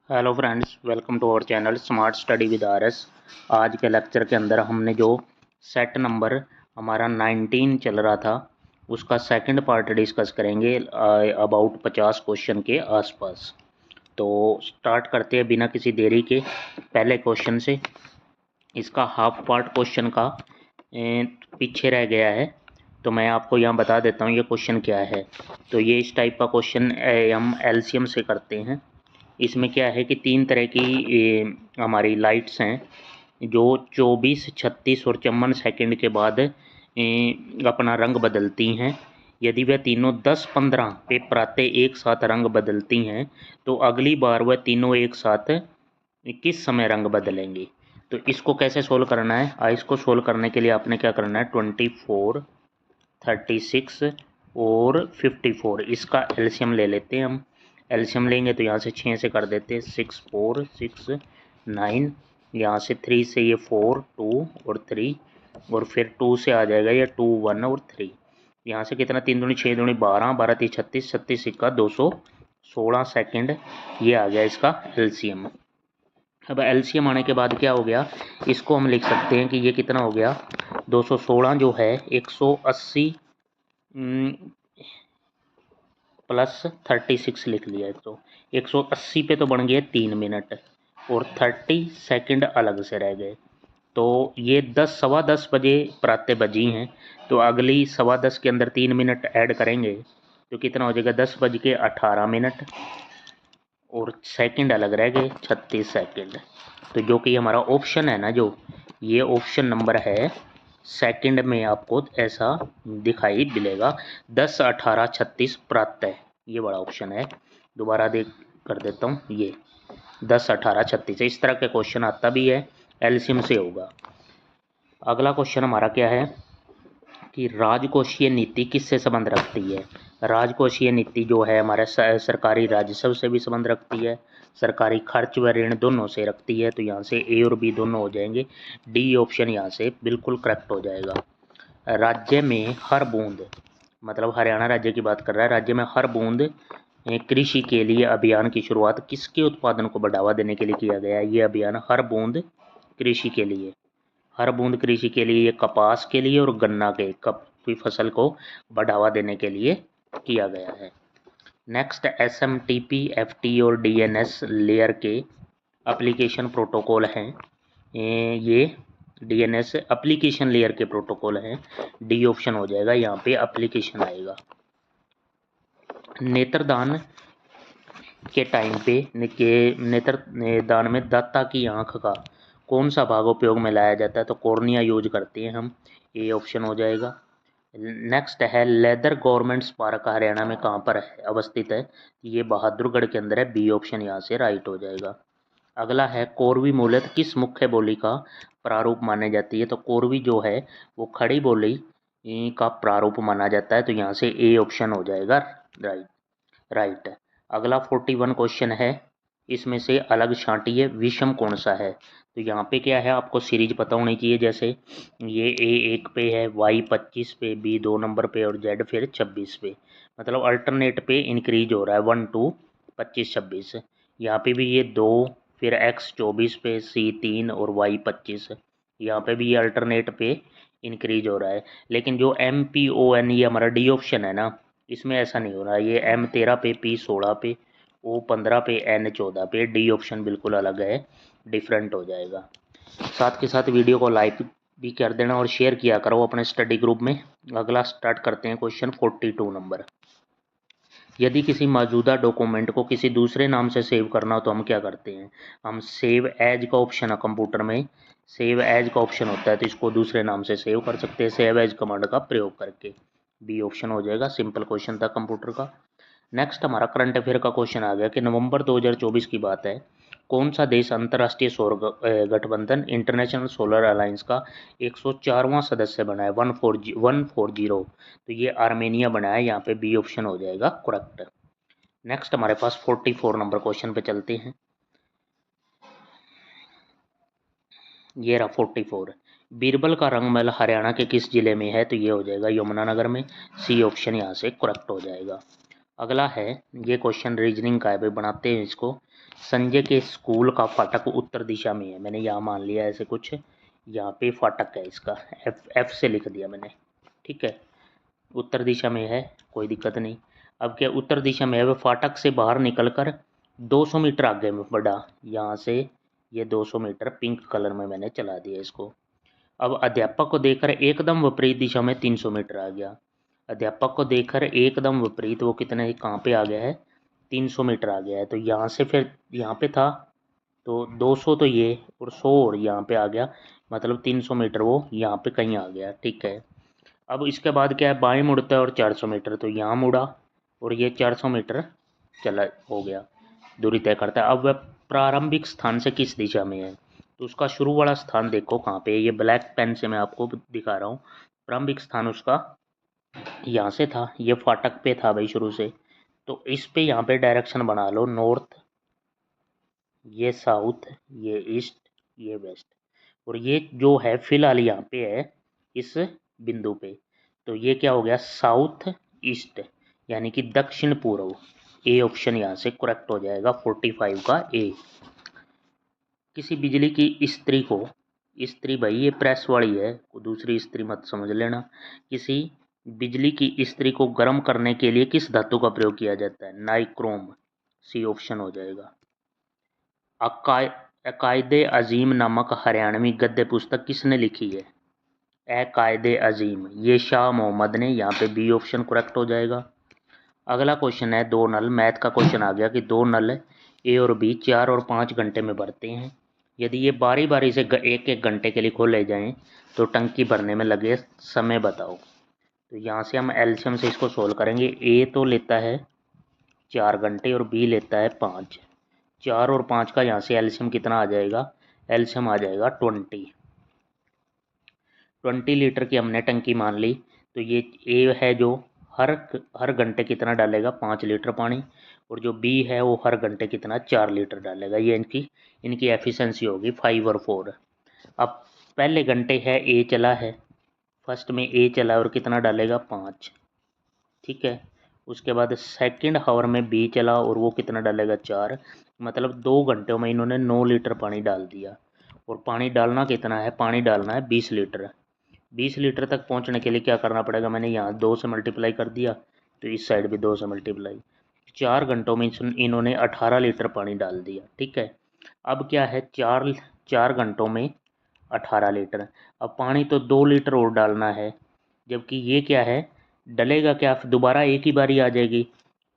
Hello friends, welcome to our channel Smart Study with R S. आज के lecture के अंदर हमने जो सेट नंबर हमारा 19 चल रहा था उसका सेकंड पार्ट डिस्कस करेंगे अबाउट 50 क्वेश्चन के आसपास। तो स्टार्ट करते हैं बिना किसी देरी के पहले क्वेश्चन से। इसका हाफ पार्ट क्वेश्चन का पीछे रह गया है, तो मैं आपको यहाँ बता देता हूँ ये क्वेश्चन क्या है। तो ये इस टाइप का क्वेश्चन हम एलसीएम से करते हैं। इसमें क्या है कि तीन तरह की हमारी लाइट्स हैं जो 24, 36 और 54 सेकंड के बाद अपना रंग बदलती हैं। यदि वह तीनों 10-15 पे प्रातः एक साथ रंग बदलती हैं तो अगली बार वह तीनों एक साथ किस समय रंग बदलेंगी। तो इसको कैसे सोल्व करना है, इसको सोल्व करने के लिए आपने क्या करना है, 24, 36 और 54 इसका एलसीएम ले लेते हैं हम। एलसीएम लेंगे तो यहाँ से 6 से कर देते हैं 6 4 6 9, यहाँ से 3 से ये 4 2 और 3, और फिर 2 से आ जाएगा ये 2 1 और 3। यहाँ से कितना, 3 दूनी 6 दूनी 12, 12 3 36, 36 का 216 सेकंड, ये आ गया इसका एलसीएम। अब एलसीएम आने के बाद क्या हो गया, इसको हम लिख सकते हैं कि ये कितना हो गया, 216 जो है 180 प्लस 36 लिख लिया है। तो 180 पे तो बन गए 3 मिनट और 30 सेकंड अलग से रह गए। तो ये 10 सवा 10 बजे प्रातः बजी हैं, तो अगली सवा 10 के अंदर 3 मिनट ऐड करेंगे तो कितना हो जाएगा, 10 बज के 18 मिनट और सेकंड अलग रह गए 36 सेकंड। तो जो कि हमारा ऑप्शन है ना, जो ये ऑप्शन नंबर है सेकंड में आपको ऐसा दिखाई मिलेगा, 10 18 36 प्रातः, ये बड़ा ऑप्शन है। दोबारा देख कर देता हूँ, ये 10 18 36 इस तरह के क्वेश्चन आता भी है, एलसीएम से होगा। अगला क्वेश्चन हमारा क्या है कि राजकोषीय नीति किससे संबंध रखती है। राजकोषीय नीति जो है हमारे सरकारी राजस्व से भी संबंध रखती है, सरकारी खर्च व ऋण दोनों से रखती है। तो यहाँ से ए और बी दोनों हो जाएंगे, डी ऑप्शन यहाँ से बिल्कुल करेक्ट हो जाएगा। राज्य में हर बूंद, मतलब हरियाणा राज्य की बात कर रहा है, राज्य में हर बूंद कृषि के लिए अभियान की शुरुआत किसके उत्पादन को बढ़ावा देने के लिए किया गया है। ये अभियान हर बूंद कृषि के लिए, हर बूंद कृषि के लिए, ये कपास के लिए और गन्ना के की फसल को बढ़ावा देने के लिए किया गया है। नेक्स्ट, एसएमटीपी, एफटी और डीएनएस लेयर के एप्लीकेशन प्रोटोकॉल हैं। ये डीएनएस एप्लीकेशन लेयर के प्रोटोकॉल हैं, डी ऑप्शन हो जाएगा, यहाँ पे एप्लीकेशन आएगा। नेत्रदान के टाइम पे नेत्रदान में दाता की आंख का कौन सा भाग उपयोग में लाया जाता है, तो कॉर्निया यूज करते हैं हम, ए ऑप्शन हो जाएगा। नेक्स्ट है लेदर गवर्नमेंट पार्क हरियाणा में कहाँ पर है, अवस्थित है, ये बहादुरगढ़ के अंदर है, बी ऑप्शन यहाँ से राइट हो जाएगा। अगला है कोरवी मूलत किस मुख्य बोली का प्रारूप माने जाती है, तो कोरवी जो है वो खड़ी बोली का प्रारूप माना जाता है, तो यहाँ से ए ऑप्शन हो जाएगा राइट। अगला 41 क्वेश्चन है, इसमें से अलग छांटिए विषम कौन सा है। तो यहाँ पे क्या है, आपको सीरीज पता होनी चाहिए, जैसे ये ए 1 पे है, वाई 25 पे, बी 2 नंबर पे और जेड फिर 26 पे, मतलब अल्टरनेट पे इंक्रीज हो रहा है 1 2 25 26। यहाँ पे भी ये 2, फिर एक्स 24 पे, सी 3 और वाई 25, यहाँ पे भी ये अल्टरनेट पे इंक्रीज हो रहा है। लेकिन जो एम पी ओ एन, ये हमारा डी ऑप्शन है ना, इसमें ऐसा नहीं हो रहा, ये एम 13 पे, पी 16 पे, ओ 15 पे, एन 14 पे, डी ऑप्शन बिल्कुल अलग है, डिफरेंट हो जाएगा। साथ के साथ वीडियो को लाइक भी कर देना और शेयर किया करो अपने स्टडी ग्रुप में। अगला स्टार्ट करते हैं क्वेश्चन 42 नंबर। यदि किसी मौजूदा डॉक्यूमेंट को किसी दूसरे नाम से सेव करना हो तो हम क्या करते हैं, हम सेव एज का ऑप्शन है कंप्यूटर में, सेव एज का ऑप्शन होता है, तो इसको दूसरे नाम से सेव कर सकते हैं सेव एज कमांड का प्रयोग करके, बी ऑप्शन हो जाएगा। सिंपल क्वेश्चन था कंप्यूटर का। नेक्स्ट हमारा करंट अफेयर का क्वेश्चन आ गया कि नवंबर 2024 की बात है, कौन सा देश अंतर्राष्ट्रीय सौर गठबंधन इंटरनेशनल सोलर अलायंस का 104वां सदस्य बना है, 140। तो ये आर्मेनिया बना है, यहाँ पे बी ऑप्शन हो जाएगा करेक्ट। नेक्स्ट हमारे पास 44 नंबर क्वेश्चन पे चलते हैं। ये रहा 44, बीरबल का रंगमहल हरियाणा के किस जिले में है, तो ये हो जाएगा यमुनानगर में, सी ऑप्शन यहाँ से करेक्ट हो जाएगा। अगला है, ये क्वेश्चन रीजनिंग का है, भाई बनाते हैं इसको। संजय के स्कूल का फाटक उत्तर दिशा में है, मैंने यहाँ मान लिया ऐसे कुछ, यहाँ पे फाटक है इसका, एफ से लिख दिया मैंने, ठीक है। उत्तर दिशा में है, कोई दिक्कत नहीं। अब क्या उत्तर दिशा में है, वह फाटक से बाहर निकलकर 200 मीटर आगे में बढ़ा, यहाँ से ये 200 मीटर पिंक कलर में मैंने चला दिया इसको। अब अध्यापक को देखकर एकदम विपरीत दिशा में 300 मीटर आ गया। अध्यापक को देखकर एकदम विपरीत, वो कितने कहाँ पे आ गया है, 300 मीटर आ गया है। तो यहाँ से फिर यहाँ पे था तो 200 तो ये और 100 और यहाँ पे आ गया, मतलब 300 मीटर वो यहाँ पे कहीं आ गया, ठीक है। अब इसके बाद क्या है, बाएं मुड़ता है और 400 मीटर, तो यहाँ मुड़ा और ये 400 मीटर चला हो गया, दूरी तय करता है। अब वह प्रारंभिक स्थान से किस दिशा में है, तो उसका शुरू वाला स्थान देखो कहाँ पे है, ये ब्लैक पेन से मैं आपको दिखा रहा हूँ। प्रारंभिक स्थान उसका यहाँ से था, ये फाटक पे था भाई शुरू से, तो इस पे यहाँ पे डायरेक्शन बना लो, नॉर्थ, ये साउथ, ये ईस्ट, ये वेस्ट, और ये जो है फिलहाल यहाँ पे है इस बिंदु पे, तो ये क्या हो गया, साउथ ईस्ट, यानी कि दक्षिण पूर्व। ए ऑप्शन यहाँ से करेक्ट हो जाएगा, 45 का ए। किसी बिजली की इस्त्री को, इस्त्री भाई ये प्रेस वाली है, दूसरी इस्त्री मत समझ लेना। किसी बिजली की इस्त्री को गर्म करने के लिए किस धातु का प्रयोग किया जाता है, नाइक्रोम, सी ऑप्शन हो जाएगा। अकायदे अजीम नामक हरियाणवी गद्य पुस्तक किसने लिखी है, अकायदे अजीम, ये शाह मोहम्मद ने, यहाँ पे बी ऑप्शन करेक्ट हो जाएगा। अगला क्वेश्चन है, दो नल, मैथ का क्वेश्चन आ गया कि दो नल ए और बी 4 और 5 घंटे में भरते हैं, यदि ये बारी बारी से एक एक घंटे के लिए खोले जाएं तो टंकी भरने में लगे समय बताओ। तो यहाँ से हम एलसीएम से इसको सोल्व करेंगे। ए तो लेता है 4 घंटे और बी लेता है 5, 4 और 5 का यहाँ से एलसीएम कितना आ जाएगा, एलसीएम आ जाएगा 20 लीटर की हमने टंकी मान ली। तो ये ए है जो हर घंटे कितना डालेगा, 5 लीटर पानी, और जो बी है वो हर घंटे कितना, 4 लीटर डालेगा। ये इनकी एफिशिएंसी होगी 5 और 4। अब पहले घंटे है ए चला है, फर्स्ट में ए चला और कितना डालेगा, 5, ठीक है। उसके बाद सेकंड हावर में बी चला और वो कितना डालेगा, 4, मतलब 2 घंटों में इन्होंने 9 लीटर पानी डाल दिया। और पानी डालना कितना है, पानी डालना है 20 लीटर। 20 लीटर तक पहुंचने के लिए क्या करना पड़ेगा, मैंने यहाँ 2 से मल्टीप्लाई कर दिया, तो इस साइड भी 2 से मल्टीप्लाई। 4 घंटों में इन्होंने 18 लीटर पानी डाल दिया, ठीक है। अब क्या है, 4 घंटों में 18 लीटर। अब पानी तो 2 लीटर और डालना है, जबकि ये क्या है, डलेगा क्या, दोबारा एक ही बारी आ जाएगी,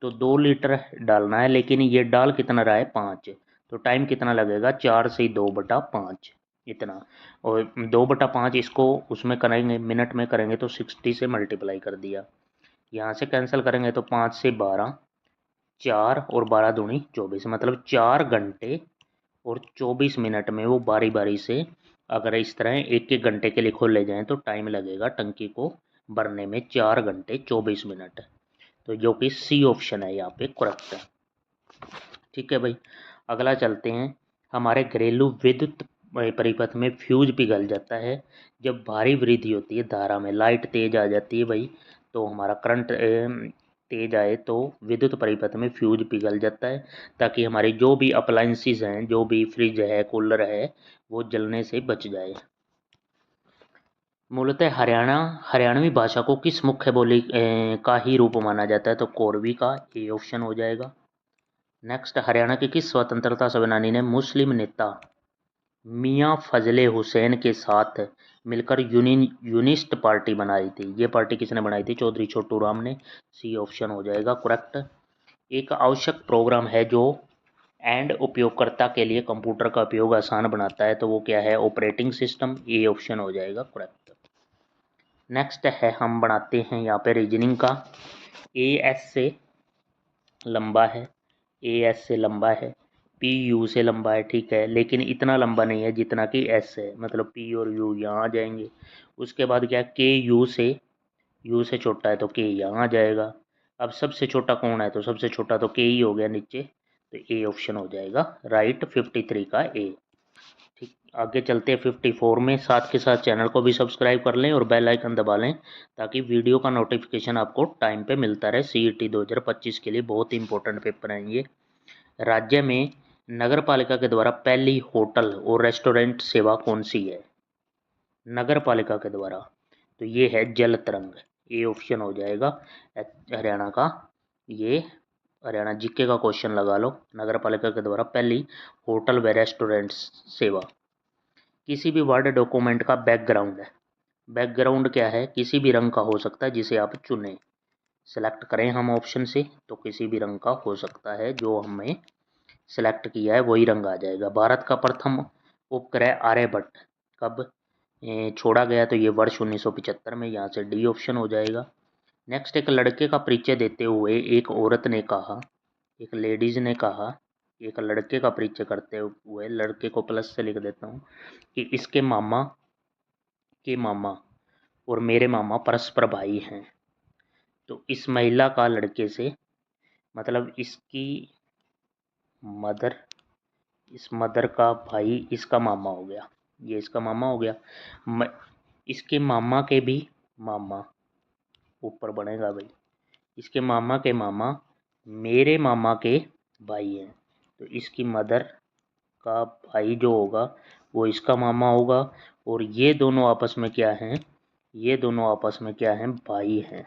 तो 2 लीटर डालना है, लेकिन ये डाल कितना रहा है, 5, तो टाइम कितना लगेगा, 4 से 2/5 इतना। और 2/5 इसको उसमें करेंगे, मिनट में करेंगे तो 60 से मल्टीप्लाई कर दिया। यहाँ से कैंसिल करेंगे तो 5 से 12, 4 और 12 दूनी 24, मतलब 4 घंटे और 24 मिनट में वो बारी बारी से अगर इस तरह एक एक घंटे के लिए खोले जाएं तो टाइम लगेगा टंकी को भरने में 4 घंटे 24 मिनट। तो जो कि सी ऑप्शन है यहाँ पे करेक्ट है, ठीक है भाई। अगला चलते हैं, हमारे घरेलू विद्युत परिपथ में फ्यूज पिघल जाता है जब भारी वृद्धि होती है धारा में, लाइट तेज आ जाती है भाई, तो हमारा करंट तेज आए तो विद्युत परिपथ में फ्यूज पिघल जाता है, ताकि हमारी जो भी अप्लायंसेस हैं, जो भी फ्रिज है, कूलर है, वो जलने से बच जाए। मूलतः हरियाणवी भाषा को किस मुख्य बोली का ही रूप माना जाता है, तो कोरवी का, ए ऑप्शन हो जाएगा। नेक्स्ट, हरियाणा के किस स्वतंत्रता सेनानी ने मुस्लिम नेता मियां फजले हुसैन के साथ मिलकर यूनिस्ट पार्टी बनाई थी, ये पार्टी किसने बनाई थी, चौधरी छोटू राम ने, सी ऑप्शन हो जाएगा करेक्ट। एक आवश्यक प्रोग्राम है जो एंड उपयोगकर्ता के लिए कंप्यूटर का उपयोग आसान बनाता है, तो वो क्या है, ऑपरेटिंग सिस्टम, ए ऑप्शन हो जाएगा करेक्ट। नेक्स्ट है, हम बनाते हैं यहाँ पे रीजनिंग का। ए एस से लंबा है, ए एस से लंबा है, पी यू से लंबा है, ठीक है, लेकिन इतना लंबा नहीं है जितना कि एस है, मतलब पी और यू यहाँ आ जाएंगे। उसके बाद क्या, के यू से छोटा है तो के यहाँ आ जाएगा। अब सबसे छोटा कौन है, तो सबसे छोटा तो के ही हो गया नीचे, तो ए ऑप्शन हो जाएगा राइट, 53 का ए। ठीक, आगे चलते हैं 54 में। साथ के साथ चैनल को भी सब्सक्राइब कर लें और बेल आइकन दबा लें, ताकि वीडियो का नोटिफिकेशन आपको टाइम पे मिलता रहे। CET 2025 के लिए बहुत ही इंपॉर्टेंट पेपर हैं ये। राज्य में नगर पालिका के द्वारा पहली होटल और रेस्टोरेंट सेवा कौन सी है? नगर पालिका के द्वारा, तो ये है जल तरंग। ए ऑप्शन हो जाएगा हरियाणा का। ये हरियाणा जीके का क्वेश्चन लगा लो। नगर पालिका के द्वारा पहली होटल व रेस्टोरेंट सेवा। किसी भी वर्ड डॉक्यूमेंट का बैकग्राउंड है। बैकग्राउंड क्या है? किसी भी रंग का हो सकता है जिसे आप चुने, सेलेक्ट करें हम ऑप्शन से, तो किसी भी रंग का हो सकता है। जो हमें सेलेक्ट किया है वही रंग आ जाएगा। भारत का प्रथम उपग्रह आर्यभट्ट कब छोड़ा गया? तो ये वर्ष 1975 में। यहाँ से डी ऑप्शन हो जाएगा। नेक्स्ट, एक लड़के का परिचय देते हुए एक औरत ने कहा, एक लेडीज ने कहा, एक लड़के का परिचय करते हुए, लड़के को प्लस से लिख देता हूँ, कि इसके मामा के मामा और मेरे मामा परस्पर भाई हैं। तो इस महिला का लड़के से मतलब इसकी मदर, इस मदर का भाई इसका मामा हो गया, ये इसका मामा हो गया। इसके मामा के भी मामा ऊपर बनेगा भाई। इसके मामा के मामा मेरे मामा के भाई हैं। तो इसकी मदर का भाई जो होगा वो इसका मामा होगा। और ये दोनों आपस में क्या हैं? ये दोनों आपस में क्या हैं? भाई हैं।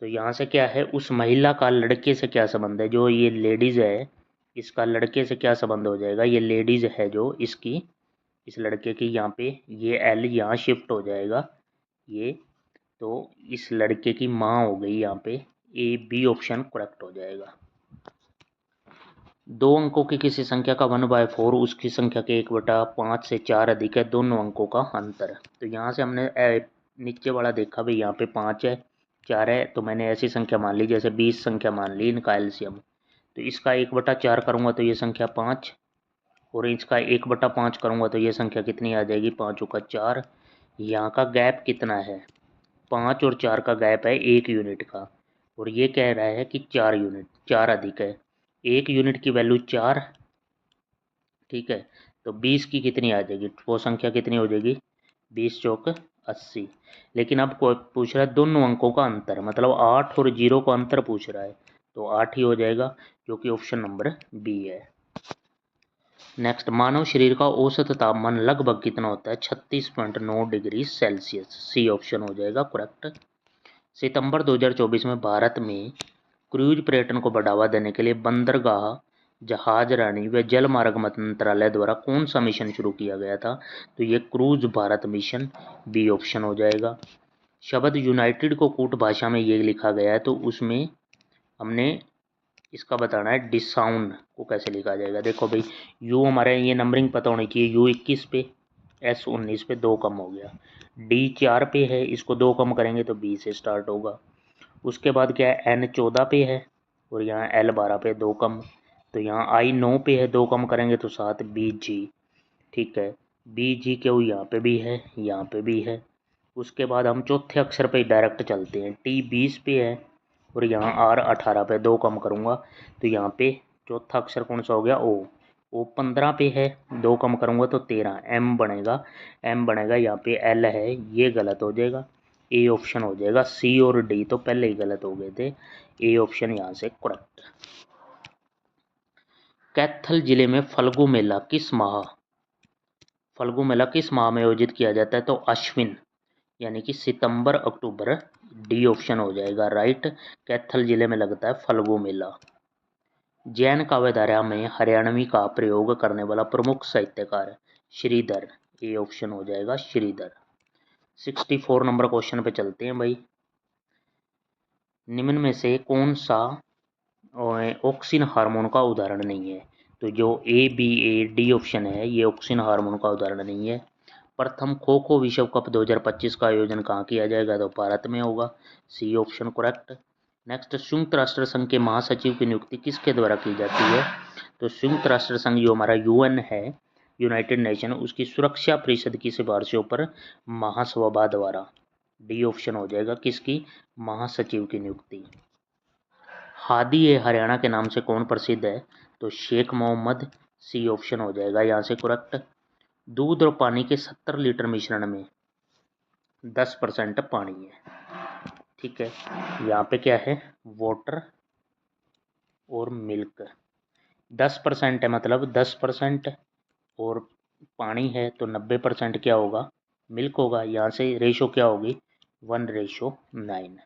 तो यहाँ से क्या है? उस महिला का लड़के से क्या संबंध है? जो ये लेडीज है, इसका लड़के से क्या संबंध हो जाएगा? ये लेडीज है जो इसकी, इस लड़के की, यहाँ पे ये एल यहाँ शिफ्ट हो जाएगा ये। तो इस लड़के की माँ हो गई यहाँ पे। ए बी ऑप्शन करेक्ट हो जाएगा। दो अंकों की किसी संख्या का 1/4 उसकी संख्या के 1/5 से 4 अधिक है, दोनों अंकों का अंतर। तो यहाँ से हमने नीचे वाला देखा भाई, यहाँ पे 5 है 4 है, तो मैंने ऐसी संख्या मान ली जैसे 20 संख्या मान ली इनका एलसीएम। तो इसका 1/4 करूँगा तो ये संख्या 5, और इसका 1/5 करूँगा तो ये संख्या कितनी आ जाएगी? 5 का 4। यहाँ का गैप कितना है? 5 और 4 का गैप है 1 यूनिट का, और ये कह रहा है कि 4 यूनिट, 4 अधिक है। 1 यूनिट की वैल्यू 4, ठीक है। तो 20 की कितनी आ जाएगी? वो संख्या कितनी हो जाएगी? 20 चौक 80। लेकिन अब कोई पूछ रहा है दोनों अंकों का अंतर, मतलब 8 और 0 का अंतर पूछ रहा है, तो 8 ही हो जाएगा, जो कि ऑप्शन नंबर बी है। नेक्स्ट, मानव शरीर का औसत तापमान लगभग कितना होता है? 36.9 डिग्री सेल्सियस। सी ऑप्शन हो जाएगा करेक्ट। सितंबर 2024 में भारत में क्रूज पर्यटन को बढ़ावा देने के लिए बंदरगाह, जहाज रानी व जल मार्ग मंत्रालय द्वारा कौन सा मिशन शुरू किया गया था? तो ये क्रूज भारत मिशन, बी ऑप्शन हो जाएगा। शब्द यूनाइटेड को कूट भाषा में ये लिखा गया है, तो उसमें हमने इसका बताना है डिसाउंड को कैसे लिखा जाएगा। देखो भाई, यू हमारे ये नंबरिंग पता होनी चाहिए। यू 21 पे, एस 19 पे, 2 कम हो गया। डी 4 पे है, इसको 2 कम करेंगे तो बी से स्टार्ट होगा। उसके बाद क्या है? एन 14 पे है, और यहाँ एल 12 पे, 2 कम। तो यहाँ आई 9 पे है, 2 कम करेंगे तो 7, बी जी, ठीक है। बी जी क्यू यहाँ पे भी है, यहाँ पे भी है। उसके बाद हम चौथे अक्षर पे डायरेक्ट चलते हैं। टी 20 पे है, और यहाँ आर 18 पे, 2 कम करूँगा तो यहाँ पे चौथा अक्षर कौन सा हो गया? ओ। ओ 15 पे है, 2 कम करूँगा तो 13। एम बनेगा, एम बनेगा, यहाँ पे एल है, ये गलत हो जाएगा। ए ऑप्शन हो जाएगा। सी और डी तो पहले ही गलत हो गए थे। ए ऑप्शन यहाँ से करेक्ट। कैथल जिले में फल्गु मेला किस माह में आयोजित किया जाता है? तो अश्विन, यानी कि सितंबर अक्टूबर, डी ऑप्शन हो जाएगा राइट। कैथल जिले में लगता है फल्गु मेला। जैन काव्यधारा में हरियाणवी का प्रयोग करने वाला प्रमुख साहित्यकार? श्रीधर, ए ऑप्शन हो जाएगा श्रीधर। 64 नंबर क्वेश्चन पे चलते हैं भाई। निम्न में से कौन सा ऑक्सिन हार्मोन का उदाहरण नहीं है? तो जो A B A D option है ये ऑक्सिन हार्मोन का उदाहरण नहीं है। प्रथम खो खो विश्व कप 2025 का आयोजन कहाँ किया जाएगा? तो भारत में होगा, सी ऑप्शन करेक्ट। नेक्स्ट, संयुक्त राष्ट्र संघ के महासचिव की नियुक्ति किसके द्वारा की जाती है? तो संयुक्त राष्ट्र संघ जो हमारा यूएन है, यूनाइटेड नेशन, उसकी सुरक्षा परिषद की सिफारिशों पर महासभा द्वारा, डी ऑप्शन हो जाएगा किसकी? महासचिव की नियुक्ति। हादी ए हरियाणा के नाम से कौन प्रसिद्ध है? तो शेख मोहम्मद, सी ऑप्शन हो जाएगा यहाँ से करेक्ट। दूध और पानी के 70 लीटर मिश्रण में 10% पानी है, ठीक है। यहाँ पे क्या है? वाटर और मिल्क, 10% है, मतलब 10%, और पानी है तो 90% क्या होगा, मिल्क होगा। यहाँ से रेशो क्या होगी, 1:9।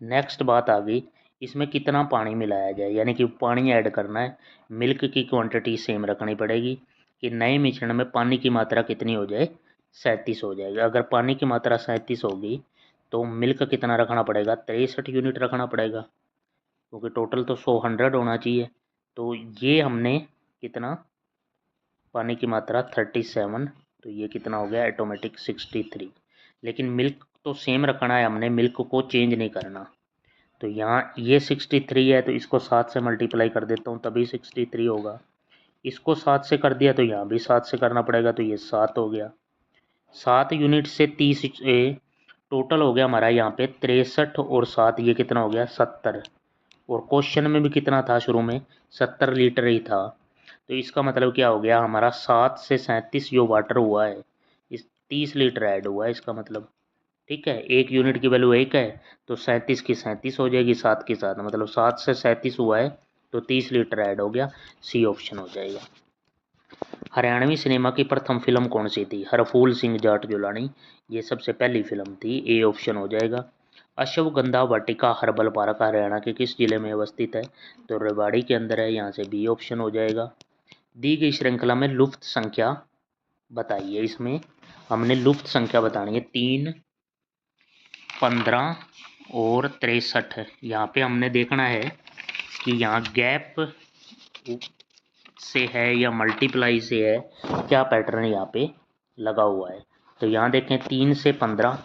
नेक्स्ट बात आ गई, इसमें कितना पानी मिलाया जाए, यानी कि पानी ऐड करना है। मिल्क की क्वांटिटी सेम रखनी पड़ेगी कि नए मिश्रण में पानी की मात्रा कितनी हो जाए, 37 हो जाएगा। अगर पानी की मात्रा 37 होगी तो मिल्क कितना रखना पड़ेगा, 63 यूनिट रखना पड़ेगा, क्योंकि टोटल तो 100 होना चाहिए। तो ये हमने कितना, पानी की मात्रा 37, तो ये कितना हो गया ऑटोमेटिक 63। लेकिन मिल्क तो सेम रखना है हमने, मिल्क को चेंज नहीं करना। तो यहाँ ये 63 है तो इसको 7 से मल्टीप्लाई कर देता हूँ तभी 63 होगा। इसको 7 से कर दिया तो यहाँ भी 7 से करना पड़ेगा, तो ये 7 हो गया। 7 यूनिट से 30 टोटल हो गया हमारा यहाँ पे 63, और 7 ये कितना हो गया 70। और क्वेश्चन में भी कितना था शुरू में, 70 लीटर ही था। तो इसका मतलब क्या हो गया, हमारा 7 से 37 जो वाटर हुआ है, इस 30 लीटर ऐड हुआ है इसका मतलब। ठीक है, 1 यूनिट की वैल्यू 1 है तो 37 की 37 हो जाएगी 7 के साथ, मतलब 7 से 37 हुआ है तो 30 लीटर ऐड हो गया। सी ऑप्शन हो जाएगा। हरियाणवी सिनेमा की प्रथम फिल्म कौन सी थी, हरफूल सिंह जाट जुलानी, ये सबसे पहली फिल्म थी। ए ऑप्शन हो जाएगा। अश्वगंधा वाटिका हर्बल पार्क हरियाणा के किस जिले में अवस्थित है, तो रेवाड़ी के अंदर है, यहाँ से बी ऑप्शन हो जाएगा। दी गई श्रृंखला में लुप्त संख्या बताइए। इसमें हमने लुप्त संख्या बतानी है, 3, 15 और 63। यहाँ पे हमने देखना है कि यहाँ गैप से है या मल्टीप्लाई से है, क्या पैटर्न यहाँ पे लगा हुआ है। तो यहाँ देखें 3 से 15,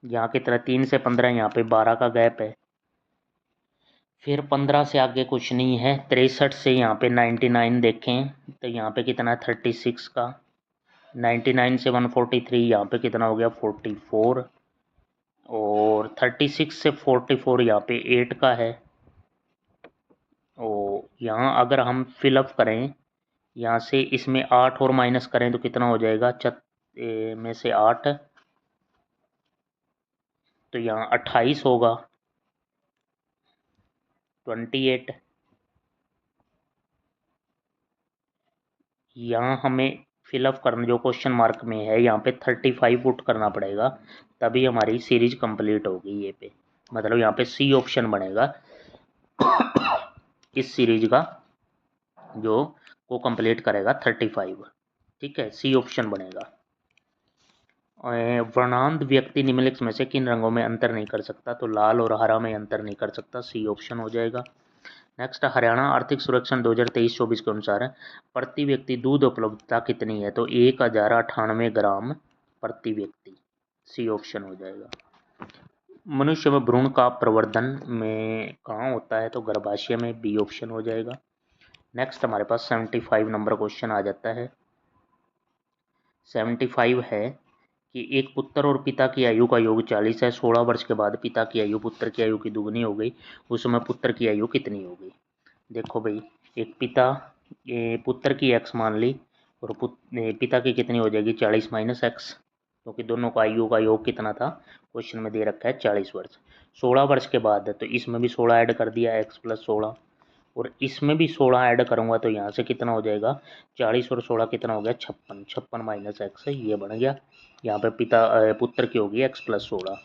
यहाँ की तरह 3 से 15, यहाँ पे 12 का गैप है। फिर 15 से आगे कुछ नहीं है। 63 से यहाँ पे 99 देखें तो यहाँ पे कितना है 36 का। 99 से 143 यहाँ पे कितना हो गया 44, और 36 से 44 यहाँ पे 8 का है। और यहाँ अगर हम फिलअप करें, यहाँ से इसमें 8 और माइनस करें तो कितना हो जाएगा, में से 8, तो यहाँ 28 होगा, 28। यहाँ हमें फिलअप करना, जो क्वेश्चन मार्क में है यहाँ पे 35 पुट करना पड़ेगा, तभी हमारी सीरीज कंप्लीट होगी ये पे। मतलब यहाँ पे सी ऑप्शन बनेगा इस सीरीज का, जो को कंप्लीट करेगा 35। ठीक है, सी ऑप्शन बनेगा। वर्णांध व्यक्ति निम्नलिखित में से किन रंगों में अंतर नहीं कर सकता, तो लाल और हरा में अंतर नहीं कर सकता, सी ऑप्शन हो जाएगा। नेक्स्ट, हरियाणा आर्थिक सर्वेक्षण 2023-24 के अनुसार प्रति व्यक्ति दूध उपलब्धता कितनी है, तो 1098 ग्राम प्रति व्यक्ति, सी ऑप्शन हो जाएगा। मनुष्य में भ्रूण का प्रवर्धन में कहाँ होता है, तो गर्भाशय में, बी ऑप्शन हो जाएगा। नेक्स्ट हमारे पास 75 नंबर क्वेश्चन आ जाता है। 75 है कि एक पुत्र और पिता की आयु का योग 40 है। 16 वर्ष के बाद पिता की आयु पुत्र की आयु की दुगनी हो गई, उस समय पुत्र की आयु कितनी हो गई। देखो भाई, एक पुत्र की एक्स मान ली, और पिता की कितनी हो जाएगी 40 माइनस एक्स, क्योंकि दोनों का आयु का योग कितना था, क्वेश्चन में दे रखा है 40 वर्ष। 16 वर्ष के बाद है तो इसमें भी 16 ऐड कर दिया, एक्स प्लस 16, और इसमें भी 16 ऐड करूँगा तो यहाँ से कितना हो जाएगा 40 और 16 कितना हो गया 56, 56 माइनस एक्स है, ये बन गया। यहाँ पे पुत्र की होगी एक्स प्लस 16।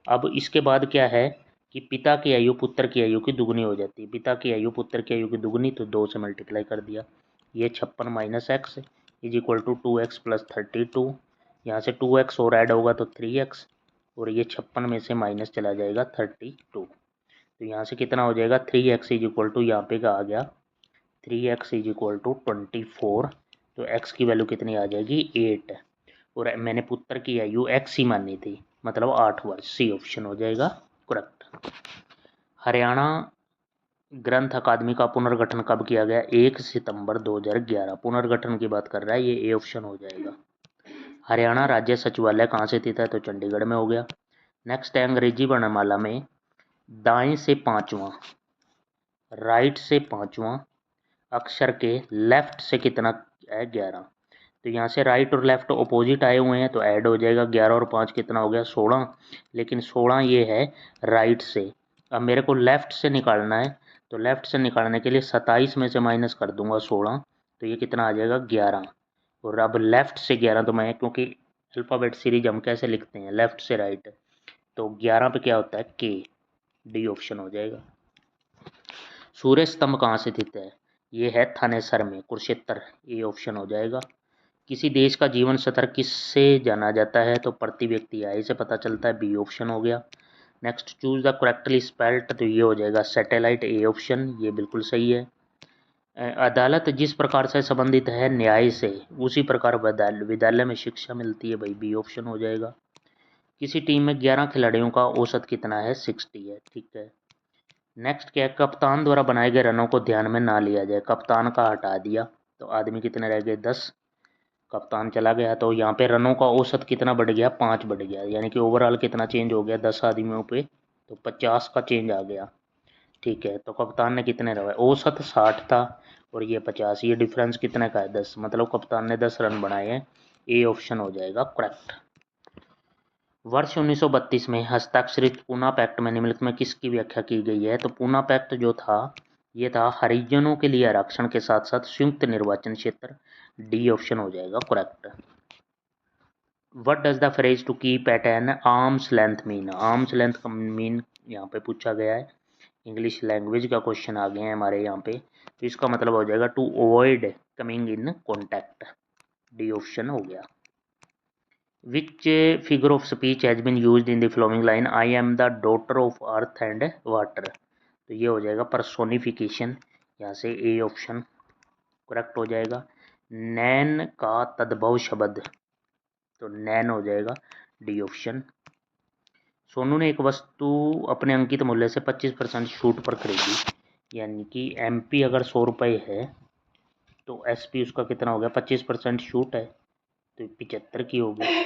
अब इसके बाद क्या है कि पिता की आयु पुत्र की आयु की दुगनी हो जाती है। पिता की आयु पुत्र की आयु की दुगनी, तो 2 से मल्टीप्लाई कर दिया, ये 56 minus x is equal to 2x plus 32। यहाँ से 2x और ऐड होगा तो 3x, और ये 56 में से माइनस चला जाएगा 32, तो यहाँ से कितना हो जाएगा 3x इज इक्वल टू, यहाँ पे का आ गया 3x इज इक्वल टू 24, तो x की वैल्यू कितनी आ जाएगी 8, और मैंने पुत्र की आयु x ही मानी थी, मतलब 8 वर्ष, सी ऑप्शन हो जाएगा करेक्ट। हरियाणा ग्रंथ अकादमी का पुनर्गठन कब किया गया, 1 सितंबर 2011, पुनर्गठन की बात कर रहा है, ये ए ऑप्शन हो जाएगा। हरियाणा राज्य सचिवालय कहाँ से स्थित है, तो चंडीगढ़ में हो गया। नेक्स्ट है, अंग्रेजी वर्णमाला में दाएं से पांचवा, राइट से पांचवा अक्षर के लेफ्ट से कितना है 11, तो यहाँ से राइट और लेफ्ट अपोजिट आए हुए हैं तो ऐड हो जाएगा, 11 और 5 कितना हो गया 16, लेकिन 16 ये है राइट से, अब मेरे को लेफ़्ट से निकालना है, तो लेफ़्ट से निकालने के लिए 27 में से माइनस कर दूंगा 16, तो ये कितना आ जाएगा 11। और अब लेफ़्ट से 11, तो मैं क्योंकि अल्फ़ाबेट सीरीज हम कैसे लिखते हैं लेफ़्ट से राइट, तो 11 पे क्या होता है के, डी ऑप्शन हो जाएगा। सूर्य स्तंभ कहाँ से स्थित है, ये है थानेसर में कुरुक्षेत्र, ए ऑप्शन हो जाएगा। किसी देश का जीवन स्तर किससे जाना जाता है, तो प्रति व्यक्ति आय से पता चलता है, बी ऑप्शन हो गया। Next choose the correctly spelled, तो ये हो जाएगा सैटेलाइट, ए ऑप्शन, ये बिल्कुल सही है। अदालत जिस प्रकार से संबंधित है न्याय से, उसी प्रकार विद्यालय में शिक्षा मिलती है, भाई बी ऑप्शन हो जाएगा। किसी टीम में 11 खिलाड़ियों का औसत कितना है, 60 है, ठीक है। नेक्स्ट क्या है, कप्तान द्वारा बनाए गए रनों को ध्यान में ना लिया जाए, कप्तान का हटा दिया, तो आदमी कितने रह गए 10, कप्तान चला गया, तो यहाँ पे रनों का औसत कितना बढ़ गया, 5 बढ़ गया, यानी कि ओवरऑल कितना चेंज हो गया 10 आदमियों पे, तो 50 का चेंज आ गया, ठीक है। तो कप्तान ने कितने रन, औसत 60 था और ये 50, ये डिफरेंस कितने का है 10, मतलब कप्तान ने 10 रन बनाए हैं, ए ऑप्शन हो जाएगा करेक्ट। वर्ष 1932 में हस्ताक्षरित पूना पैक्ट में निम्नलिखित में किसकी व्याख्या की गई है, तो पूना पैक्ट जो था ये था हरिजनों के लिए आरक्षण के साथ साथ संयुक्त निर्वाचन क्षेत्र, डी ऑप्शन हो जाएगा correct. What does the phrase to keep at an arms length mean, arms length का मीन यहाँ पे पूछा गया है, इंग्लिश लैंग्वेज का क्वेश्चन आ गए हैं हमारे यहाँ पे, तो इसका मतलब हो जाएगा to avoid coming in contact, D option हो गया। Which figure of speech has been used in the following line, I am the daughter of earth and water, तो ये हो जाएगा पर्सोनिफिकेशन, यहाँ से ए ऑप्शन करेक्ट हो जाएगा। नैन का तद्भव शब्द, तो नैन हो जाएगा, डी ऑप्शन। सोनू ने एक वस्तु अपने अंकित मूल्य से 25% छूट पर खरीदी, यानी कि एमपी अगर 100 रुपये है तो एसपी उसका कितना हो गया, 25% छूट है, तो 75 की होगी।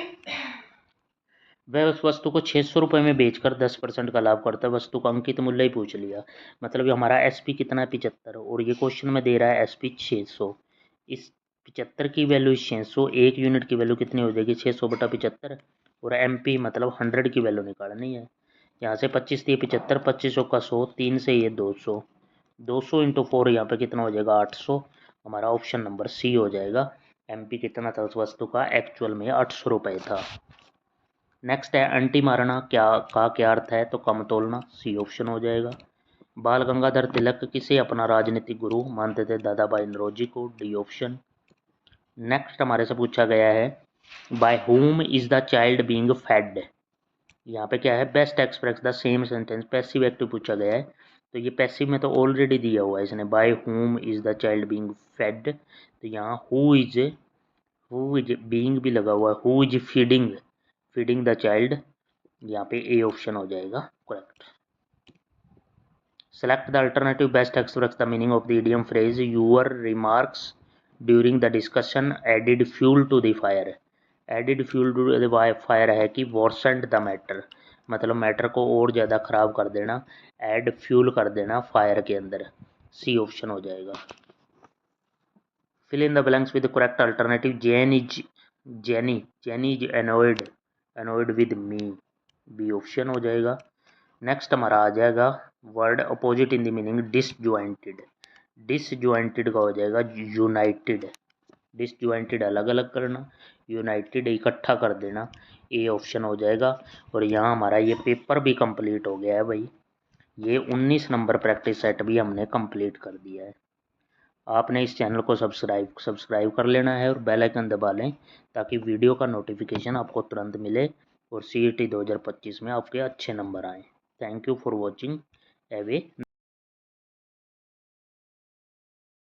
वह उस वस्तु को 600 रुपये में बेचकर 10% का लाभ करता है, वस्तु का अंकित मूल्य ही पूछ लिया, मतलब हमारा एसपी कितना है 75, और ये क्वेश्चन में दे रहा है एसपी 600, इस 75 की वैल्यू 600, एक यूनिट की वैल्यू कितनी हो जाएगी 600/75, और एमपी मतलब 100 की वैल्यू निकालनी है। यहाँ से 25 दिए 75, 2500 का 100, 3 से ये 200, 200 इंटू 4 यहाँ पे कितना हो जाएगा 800, हमारा ऑप्शन नंबर सी हो जाएगा। एमपी कितना था उस वस्तु का, एक्चुअल में 800 रुपये था। नेक्स्ट है अंटी मारना क्या अर्थ है, तो कम तोलना, सी ऑप्शन हो जाएगा। बाल गंगाधर तिलक किसे अपना राजनीतिक गुरु मानते थे, दादा भाई नौरोजी को, डी ऑप्शन। नेक्स्ट हमारे से पूछा गया है bye whom is the child being fade, यहाँ पे क्या है best express the same sentence, passive active पूछा गया है, तो ये पैसिव में तो ऑलरेडी दिया हुआ है इसने, by whom is the child being fed, तो यहाँ हु इज बीइंग भी लगा हुआ है, who is feeding the child, यहाँ पे ए ऑप्शन हो जाएगा correct. Select the alternative best express the meaning of the idiom phrase your remarks during the discussion added fuel to the fire, added fuel to the fire है कि worsened the matter, मतलब matter को और ज़्यादा ख़राब कर देना, add fuel कर देना फायर के अंदर, सी ऑप्शन हो जाएगा। Fill in the blanks with correct alternative, Jenny is annoyed with me, B option हो जाएगा। नेक्स्ट हमारा आ जाएगा word opposite in the meaning, disjointed, disjointed का हो जाएगा यूनाइटेड, डिसजॉइंटेड अलग अलग करना, यूनाइटेड इकट्ठा कर देना, ए ऑप्शन हो जाएगा। और यहाँ हमारा ये पेपर भी कंप्लीट हो गया है भाई, ये 19 नंबर प्रैक्टिस सेट भी हमने कंप्लीट कर दिया है। आपने इस चैनल को सब्सक्राइब कर लेना है और बेल आइकन दबा लें ताकि वीडियो का नोटिफिकेशन आपको तुरंत मिले और CET 2025 में आपके अच्छे नंबर आएँ। Thank you for watching. Have a